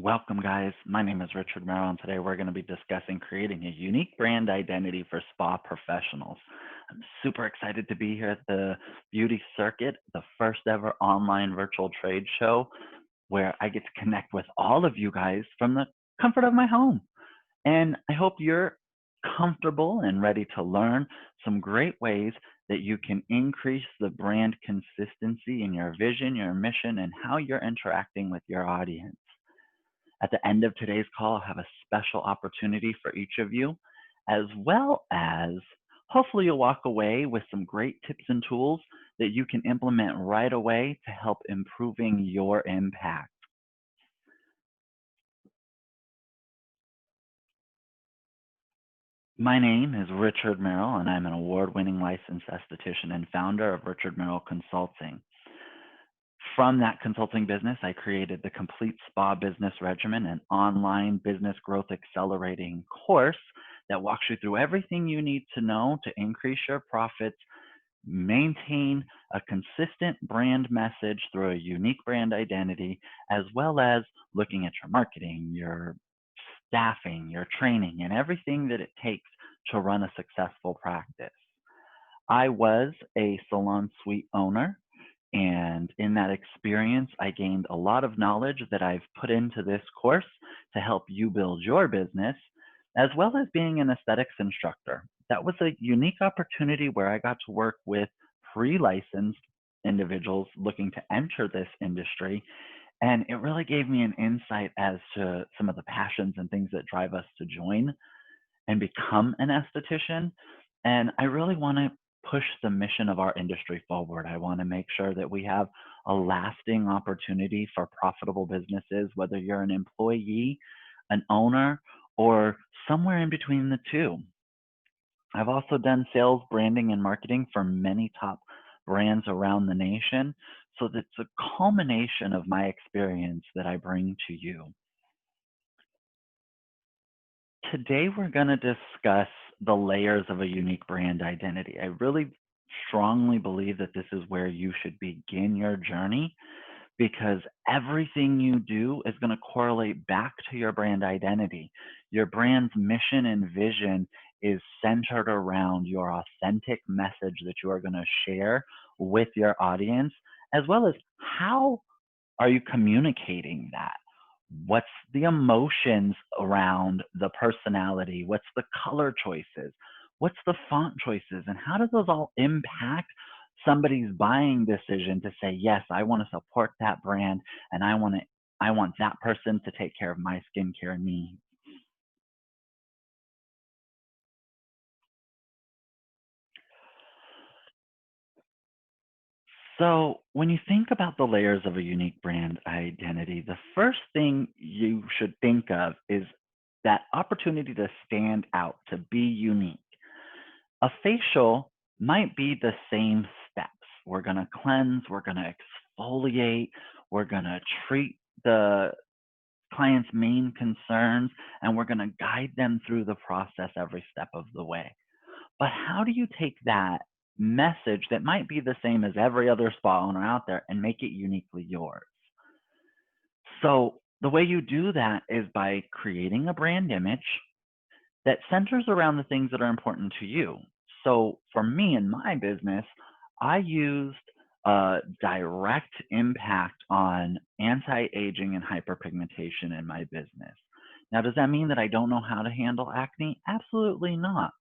Welcome, guys. My name is Richard Merrill, and today we're going to be discussing creating a unique brand identity for spa professionals. I'm super excited to be here at the Beauty Circuit, the first ever online virtual trade show where I get to connect with all of you guys from the comfort of my home. And I hope you're comfortable and ready to learn some great ways that you can increase the brand consistency in your vision, your mission, and how you're interacting with your audience. At the end of today's call, I'll have a special opportunity for each of you, as well as hopefully you'll walk away with some great tips and tools that you can implement right away to help improving your impact. My name is Richard Merrill, and I'm an award-winning licensed esthetician and founder of Richard Merrill Consulting. From that consulting business, I created the Complete Spa Business Regimen, an online business growth accelerating course that walks you through everything you need to know to increase your profits, maintain a consistent brand message through a unique brand identity, as well as looking at your marketing, your staffing, your training, and everything that it takes to run a successful practice. I was a salon suite owner, and in that experience, I gained a lot of knowledge that I've put into this course to help you build your business, as well as being an aesthetics instructor. That was a unique opportunity where I got to work with pre-licensed individuals looking to enter this industry. And it really gave me an insight as to some of the passions and things that drive us to join and become an esthetician. And I really want to push the mission of our industry forward. I want to make sure that we have a lasting opportunity for profitable businesses, whether you're an employee, an owner, or somewhere in between the two. I've also done sales, branding, and marketing for many top brands around the nation. So that's a culmination of my experience that I bring to you. Today, we're going to discuss the layers of a unique brand identity. I really strongly believe that this is where you should begin your journey because everything you do is going to correlate back to your brand identity. Your brand's mission and vision is centered around your authentic message that you are going to share with your audience, as well as how are you communicating that? What's the emotions around the personality? What's the color choices? What's the font choices? And how do those all impact somebody's buying decision to say, yes, I want to support that brand and I want that person to take care of my skincare needs. So, when you think about the layers of a unique brand identity, the first thing you should think of is that opportunity to stand out, to be unique. A facial might be the same steps. We're going to cleanse, we're going to exfoliate, we're going to treat the client's main concerns, and we're going to guide them through the process every step of the way. But how do you take that message that might be the same as every other spa owner out there and make it uniquely yours? So the way you do that is by creating a brand image that centers around the things that are important to you. So for me in my business, I used a direct impact on anti-aging and hyperpigmentation in my business. Now, does that mean that I don't know how to handle acne? Absolutely not.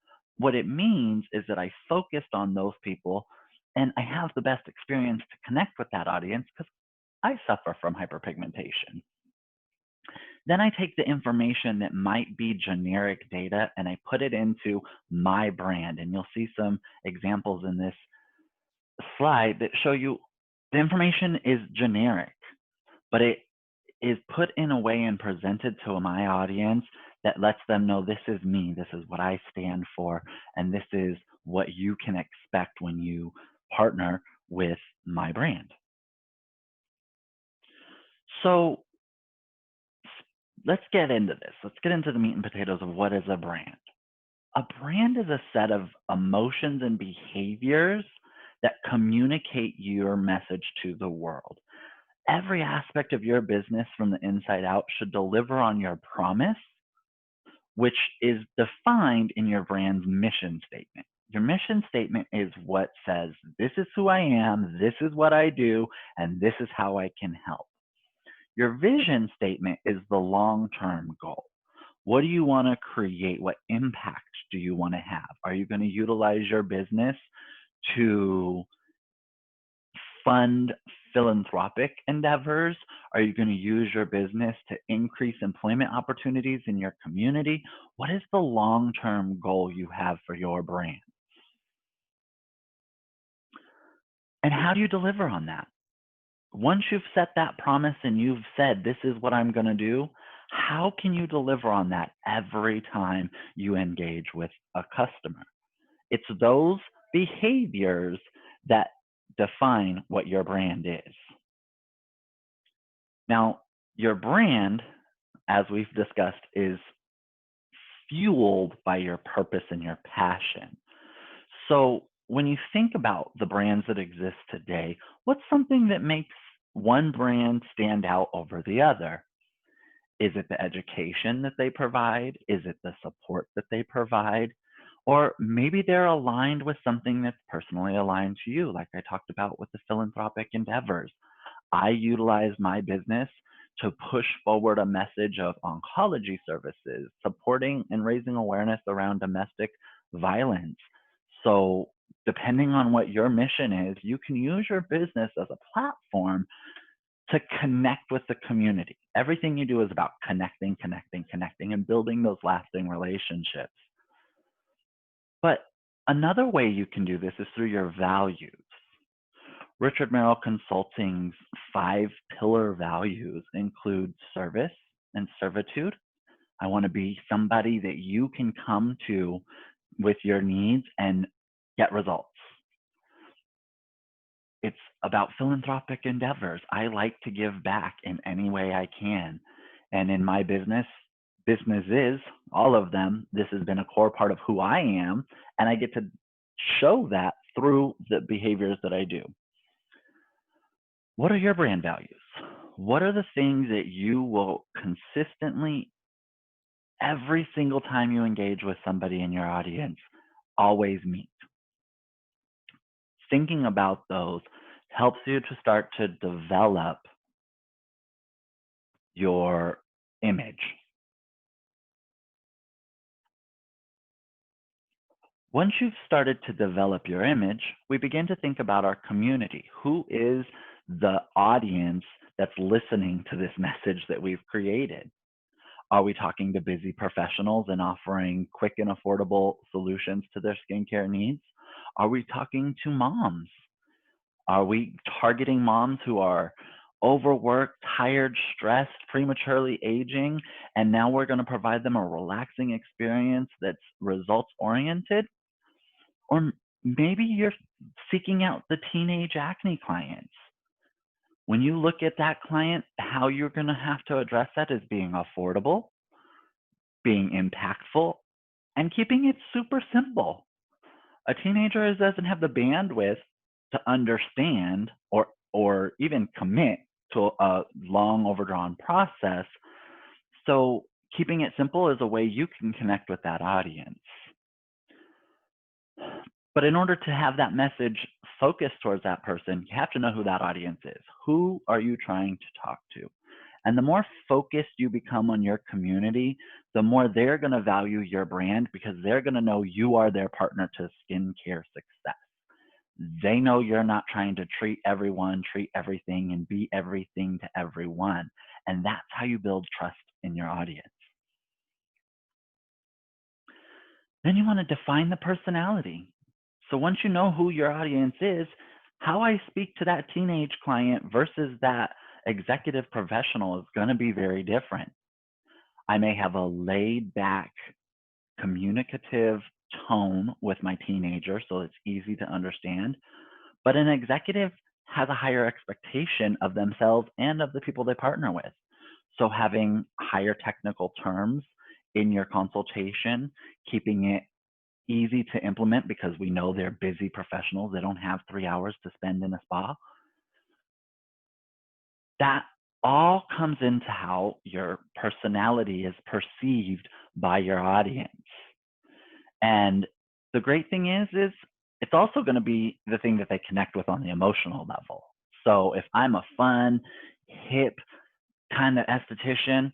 What it means is that I focused on those people and I have the best experience to connect with that audience because I suffer from hyperpigmentation. Then I take the information that might be generic data and I put it into my brand. And you'll see some examples in this slide that show you the information is generic, but it is put in a way and presented to my audience that lets them know this is me, this is what I stand for, and this is what you can expect when you partner with my brand. So let's get into this. Let's get into the meat and potatoes of what is a brand. A brand is a set of emotions and behaviors that communicate your message to the world. Every aspect of your business from the inside out should deliver on your promise, which is defined in your brand's mission statement. Your mission statement is what says, this is who I am, this is what I do, and this is how I can help. Your vision statement is the long-term goal. What do you want to create? What impact do you want to have? Are you going to utilize your business to fund philanthropic endeavors? Are you going to use your business to increase employment opportunities in your community? What is the long-term goal you have for your brand? And how do you deliver on that? Once you've set that promise and you've said, this is what I'm going to do, how can you deliver on that every time you engage with a customer? It's those behaviors that define what your brand is. Now, your brand, as we've discussed, is fueled by your purpose and your passion. So when you think about the brands that exist today, what's something that makes one brand stand out over the other? Is it the education that they provide? Is it the support that they provide? Or maybe they're aligned with something that's personally aligned to you, like I talked about with the philanthropic endeavors. I utilize my business to push forward a message of oncology services, supporting and raising awareness around domestic violence. So, depending on what your mission is, you can use your business as a platform to connect with the community. Everything you do is about connecting, connecting, connecting, and building those lasting relationships. But another way you can do this is through your values. Richard Merrill Consulting's 5 pillar values include service and servitude. I want to be somebody that you can come to with your needs and get results. It's about philanthropic endeavors. I like to give back in any way I can. And in my businesses, all of them, this has been a core part of who I am. And I get to show that through the behaviors that I do. What are your brand values? What are the things that you will consistently, every single time you engage with somebody in your audience, always meet? Thinking about those helps you to start to develop your image. Once you've started to develop your image, we begin to think about our community. Who is the audience that's listening to this message that we've created? Are we talking to busy professionals and offering quick and affordable solutions to their skincare needs? Are we talking to moms? Are we targeting moms who are overworked, tired, stressed, prematurely aging, and now we're going to provide them a relaxing experience that's results oriented? Or maybe you're seeking out the teenage acne clients. When you look at that client, how you're going to have to address that is being affordable, being impactful, and keeping it super simple. A teenager doesn't have the bandwidth to understand or even commit to a long overdrawn process. So keeping it simple is a way you can connect with that audience. But in order to have that message focused towards that person, you have to know who that audience is. Who are you trying to talk to? And the more focused you become on your community, the more they're going to value your brand because they're going to know you are their partner to skincare success. They know you're not trying to treat everyone, treat everything, and be everything to everyone. And that's how you build trust in your audience. Then you want to define the personality. So once you know who your audience is, how I speak to that teenage client versus that executive professional is going to be very different. I may have a laid back, communicative tone with my teenager, so it's easy to understand. But an executive has a higher expectation of themselves and of the people they partner with. So having higher technical terms in your consultation, keeping it easy to implement because we know they're busy professionals. They don't have 3 hours to spend in a spa. That all comes into how your personality is perceived by your audience. And the great thing is it's also going to be the thing that they connect with on the emotional level. So if I'm a fun, hip kind of esthetician,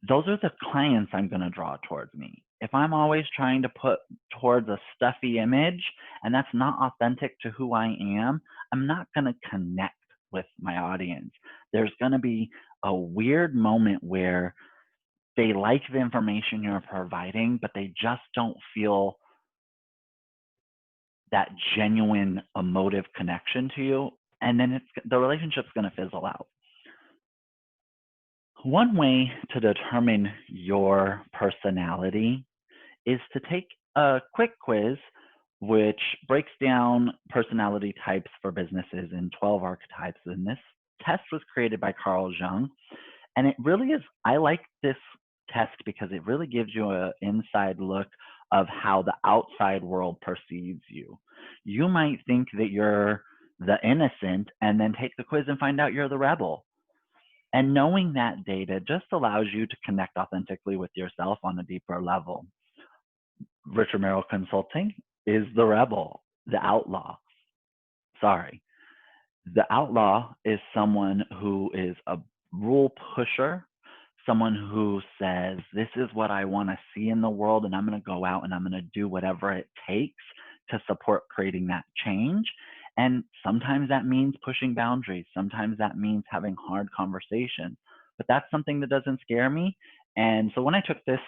those are the clients I'm going to draw towards me. If I'm always trying to put towards a stuffy image and that's not authentic to who I am, I'm not going to connect with my audience. There's going to be a weird moment where they like the information you're providing, but they just don't feel that genuine emotive connection to you. And then the relationship's going to fizzle out. One way to determine your personality is to take a quick quiz which breaks down personality types for businesses in 12 archetypes. And this test was created by Carl Jung. And it really is, I like this test because it really gives you an inside look of how the outside world perceives you. You might think that you're the innocent and then take the quiz and find out you're the rebel. And knowing that data just allows you to connect authentically with yourself on a deeper level. Richard Merrill Consulting is the rebel, the outlaw. Sorry. The outlaw is someone who is a rule pusher, someone who says, this is what I want to see in the world, and I'm going to go out and I'm going to do whatever it takes to support creating that change. And sometimes that means pushing boundaries. Sometimes that means having hard conversations. But that's something that doesn't scare me. And so when I took this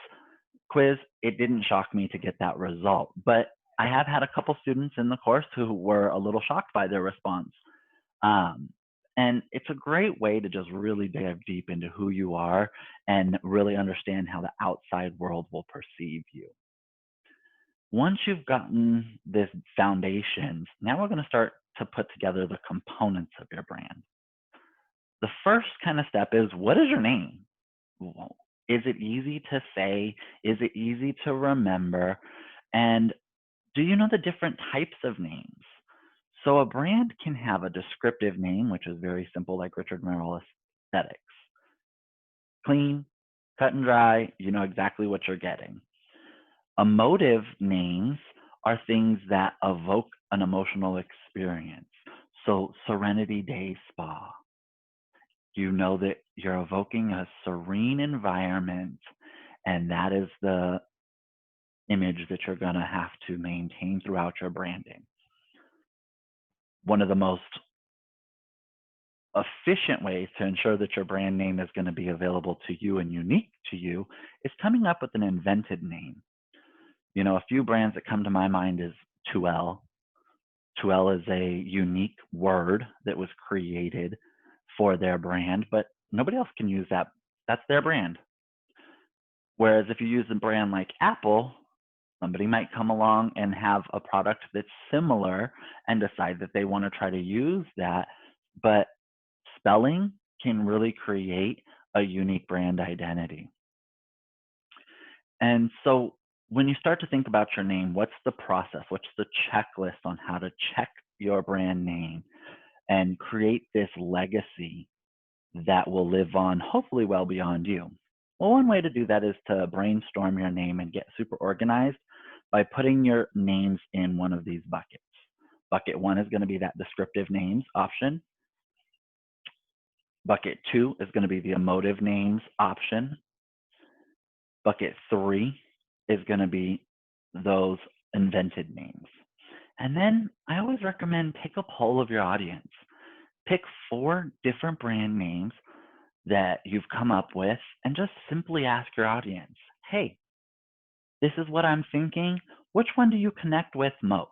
quiz, it didn't shock me to get that result. But I have had a couple students in the course who were a little shocked by their response. Um, and it's a great way to just really dive deep into who you are and really understand how the outside world will perceive you. Once you've gotten this foundation, now we're going to start to put together the components of your brand. The first kind of step is, what is your name? Well, is it easy to say? Is it easy to remember? And do you know the different types of names? So a brand can have a descriptive name, which is very simple, like Richard Merrill Aesthetics. Clean, cut and dry, you know exactly what you're getting. Emotive names are things that evoke an emotional experience. So Serenity Day Spa, you know that you're evoking a serene environment, and that is the image that you're going to have to maintain throughout your branding. One of the most efficient ways to ensure that your brand name is going to be available to you and unique to you is coming up with an invented name. You know, a few brands that come to my mind is Tuel. Tuel is a unique word that was created for their brand, but nobody else can use that. That's their brand. Whereas if you use a brand like Apple, somebody might come along and have a product that's similar and decide that they want to try to use that. But spelling can really create a unique brand identity. And so when you start to think about your name, what's the process? What's the checklist on how to check your brand name and create this legacy that will live on hopefully well beyond you? Well, one way to do that is to brainstorm your name and get super organized by putting your names in one of these buckets. Bucket one is going to be that descriptive names option. Bucket two is going to be the emotive names option. Bucket three is going to be those invented names. And then I always recommend take a poll of your audience. Pick 4 different brand names that you've come up with and just simply ask your audience, hey, this is what I'm thinking. Which one do you connect with most?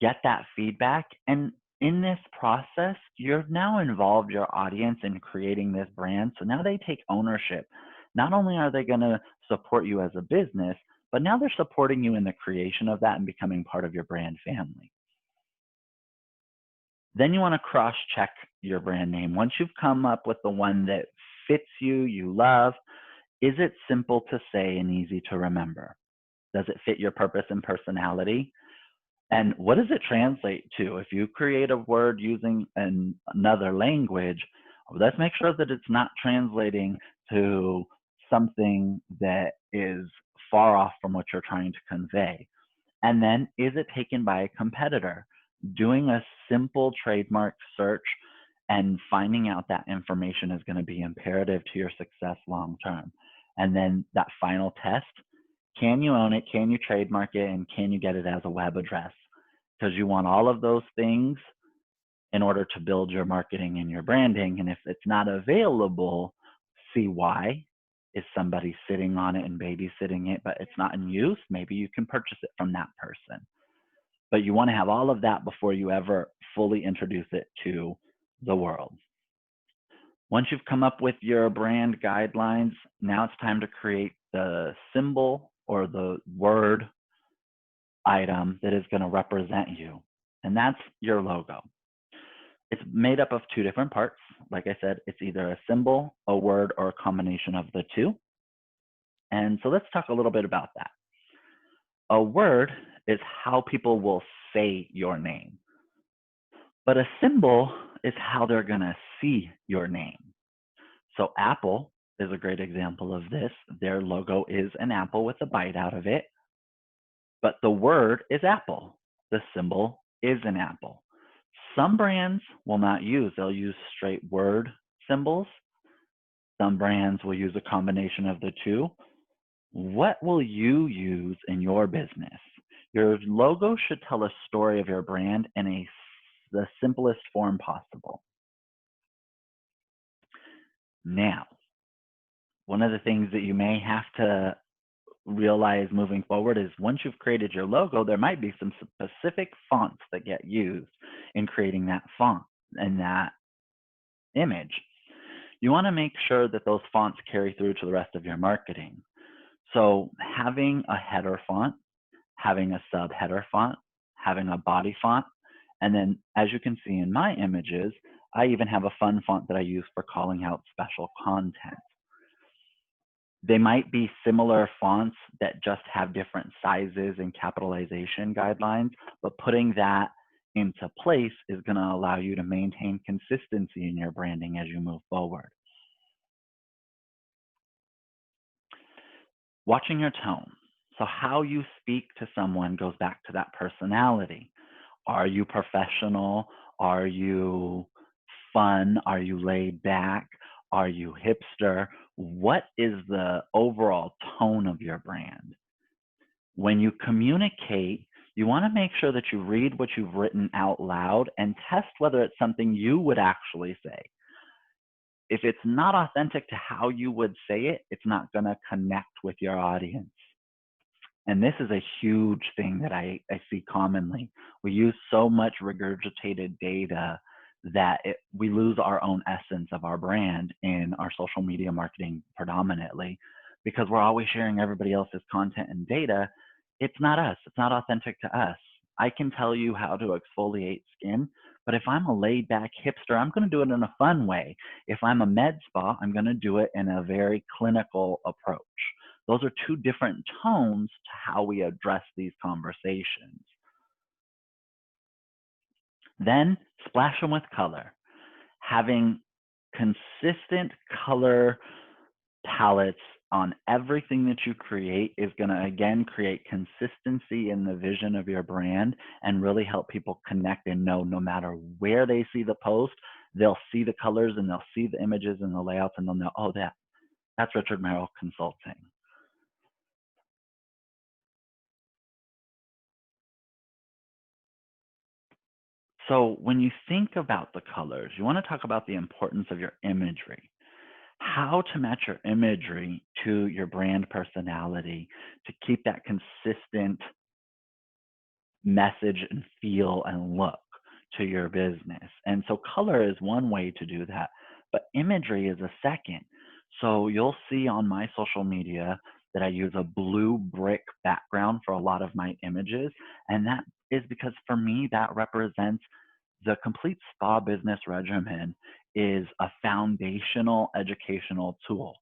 Get that feedback. And in this process, you've now involved your audience in creating this brand. So now they take ownership. Not only are they going to support you as a business, but now they're supporting you in the creation of that and becoming part of your brand family. Then you want to cross-check your brand name. Once you've come up with the one that fits you, you love, is it simple to say and easy to remember? Does it fit your purpose and personality? And what does it translate to? If you create a word using another language, Let's make sure that it's not translating to something that is far off from what you're trying to convey. And then, is it taken by a competitor? Doing a simple trademark search and finding out that information is going to be imperative to your success long term. And then that final test, can you own it? Can you trademark it? And can you get it as a web address? Because you want all of those things in order to build your marketing and your branding. And if it's not available, see why. Is somebody sitting on it and babysitting it, but it's not in use? Maybe you can purchase it from that person. But you want to have all of that before you ever fully introduce it to the world. Once you've come up with your brand guidelines, now it's time to create the symbol or the word item that is going to represent you. And that's your logo. It's made up of two different parts. Like I said, it's either a symbol, a word, or a combination of the two. And so let's talk a little bit about that. A word is how people will say your name, but a symbol is how they're going to see your name. So Apple is a great example of this. Their logo is an apple with a bite out of it, but the word is apple. The symbol is an apple. Some brands will not use, they'll use straight word symbols. Some brands will use a combination of the two. What will you use in your business? Your logo should tell a story of your brand in the simplest form possible. Now, one of the things that you may have to realize moving forward is once you've created your logo, there might be some specific fonts that get used in creating that font and that image. You want to make sure that those fonts carry through to the rest of your marketing. So having a header font, having a subheader font, having a body font, and then as you can see in my images, I even have a fun font that I use for calling out special content. They might be similar fonts that just have different sizes and capitalization guidelines, but putting that into place is going to allow you to maintain consistency in your branding as you move forward. Watching your tone. So how you speak to someone goes back to that personality. Are you professional? Are you fun? Are you laid back? Are you hipster? What is the overall tone of your brand? When you communicate, you want to make sure that you read what you've written out loud and test whether it's something you would actually say. If it's not authentic to how you would say it, it's not going to connect with your audience. And this is a huge thing that I see commonly. We use so much regurgitated data that we lose our own essence of our brand in our social media marketing predominantly because we're always sharing everybody else's content and data. It's not us. It's not authentic to us. I can tell you how to exfoliate skin, but if I'm a laid back hipster, I'm going to do it in a fun way. If I'm a med spa, I'm going to do it in a very clinical approach. Those are two different tones to how we address these conversations. Then splash them with color. Having consistent color palettes on everything that you create is going to, again, create consistency in the vision of your brand and really help people connect and know no matter where they see the post, they'll see the colors and they'll see the images and the layouts and they'll know, oh, that's Richard Merrill Consulting. So when you think about the colors, you want to talk about the importance of your imagery. How to match your imagery to your brand personality to keep that consistent message and feel and look to your business. And so color is one way to do that, but imagery is a second. So you'll see on my social media that I use a blue brick background for a lot of my images. And that is because for me, that represents the complete spa business regimen is a foundational educational tool.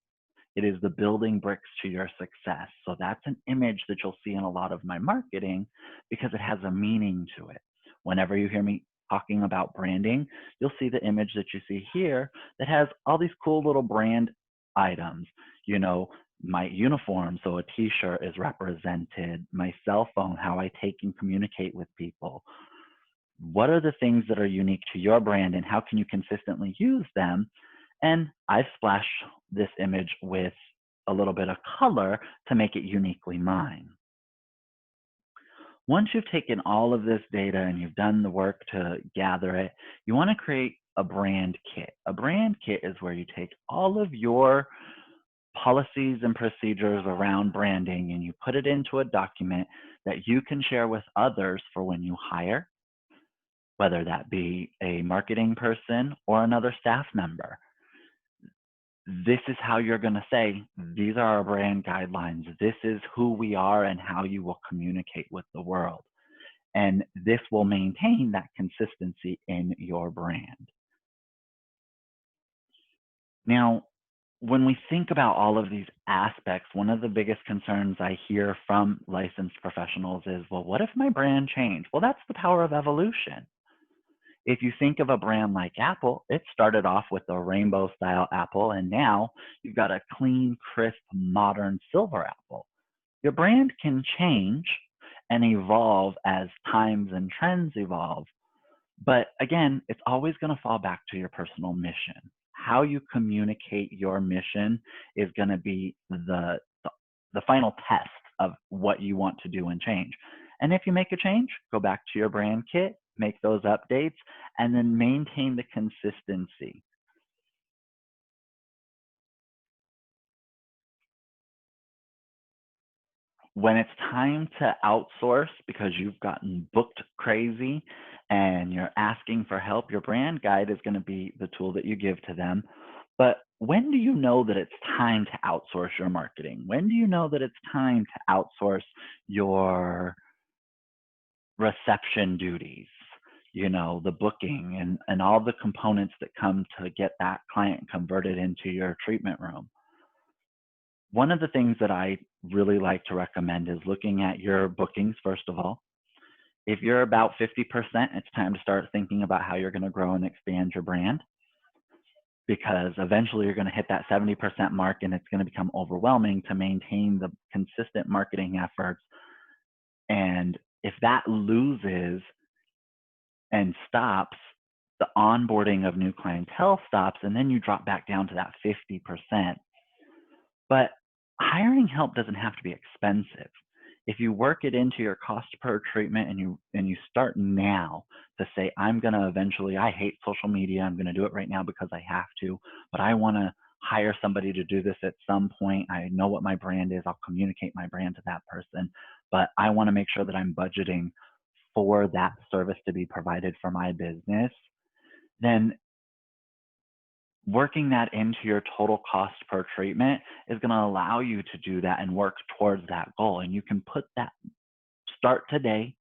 It is the building bricks to your success. So that's an image that you'll see in a lot of my marketing because it has a meaning to it. Whenever you hear me talking about branding, you'll see the image that you see here that has all these cool little brand items. You know, my uniform, so a t-shirt is represented, my cell phone, how I take and communicate with people. What are the things that are unique to your brand and how can you consistently use them? And I've splashed this image with a little bit of color to make it uniquely mine. Once you've taken all of this data and you've done the work to gather it, you want to create a brand kit. A brand kit is where you take all of your policies and procedures around branding and you put it into a document that you can share with others for when you hire, whether that be a marketing person or another staff member. This is how you're going to say, these are our brand guidelines. This is who we are and how you will communicate with the world. And this will maintain that consistency in your brand. Now, when we think about all of these aspects, one of the biggest concerns I hear from licensed professionals is, well, what if my brand changed? Well, that's the power of evolution. If you think of a brand like Apple, it started off with a rainbow style apple, and now you've got a clean, crisp, modern silver apple. Your brand can change and evolve as times and trends evolve. But again, it's always going to fall back to your personal mission. How you communicate your mission is going to be the final test of what you want to do and change. And if you make a change, go back to your brand kit, make those updates, and then maintain the consistency. When it's time to outsource because you've gotten booked crazy and you're asking for help, your brand guide is going to be the tool that you give to them. But when do you know that it's time to outsource your marketing? When do you know that it's time to outsource your reception duties? You know, the booking and all the components that come to get that client converted into your treatment room. One of the things that I really like to recommend is looking at your bookings, first of all. If you're about 50%, it's time to start thinking about how you're going to grow and expand your brand because eventually you're going to hit that 70% mark and it's going to become overwhelming to maintain the consistent marketing efforts. And if that loses and stops, the onboarding of new clientele stops, and then you drop back down to that 50%. But hiring help doesn't have to be expensive. If you work it into your cost per treatment and you start now to say, I'm gonna eventually, I hate social media, I'm gonna do it right now because I have to, but I wanna hire somebody to do this at some point. I know what my brand is, I'll communicate my brand to that person, but I wanna make sure that I'm budgeting for that service to be provided for my business. Then working that into your total cost per treatment is going to allow you to do that and work towards that goal. And you can put that start today,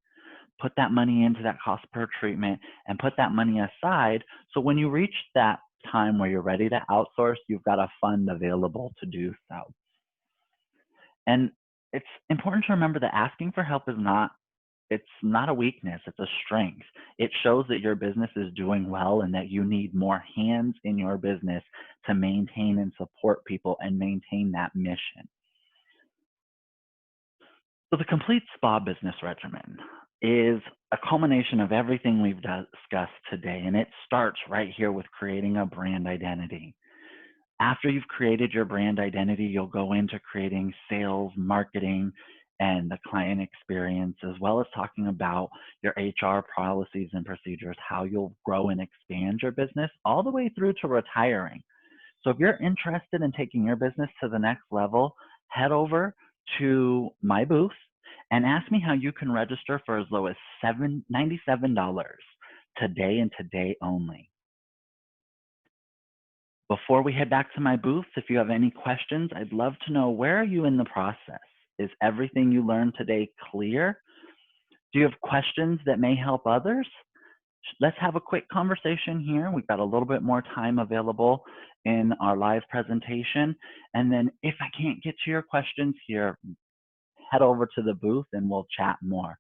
put that money into that cost per treatment and put that money aside. So when you reach that time where you're ready to outsource, you've got a fund available to do so. And it's important to remember that asking for help is not it's not a weakness, it's a strength. It shows that your business is doing well and that you need more hands in your business to maintain and support people and maintain that mission. So the complete spa business regimen is a culmination of everything we've discussed today, and it starts right here with creating a brand identity. After you've created your brand identity, you'll go into creating sales, marketing, and the client experience, as well as talking about your HR policies and procedures, how you'll grow and expand your business all the way through to retiring. So if you're interested in taking your business to the next level, head over to my booth and ask me how you can register for as low as $97 today and today only. Before we head back to my booth, if you have any questions, I'd love to know, where are you in the process? Is everything you learned today clear? Do you have questions that may help others? Let's have a quick conversation here. We've got a little bit more time available in our live presentation. And then if I can't get to your questions here, head over to the booth and we'll chat more.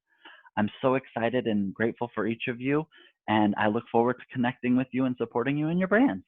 I'm so excited and grateful for each of you, and I look forward to connecting with you and supporting you in your brands.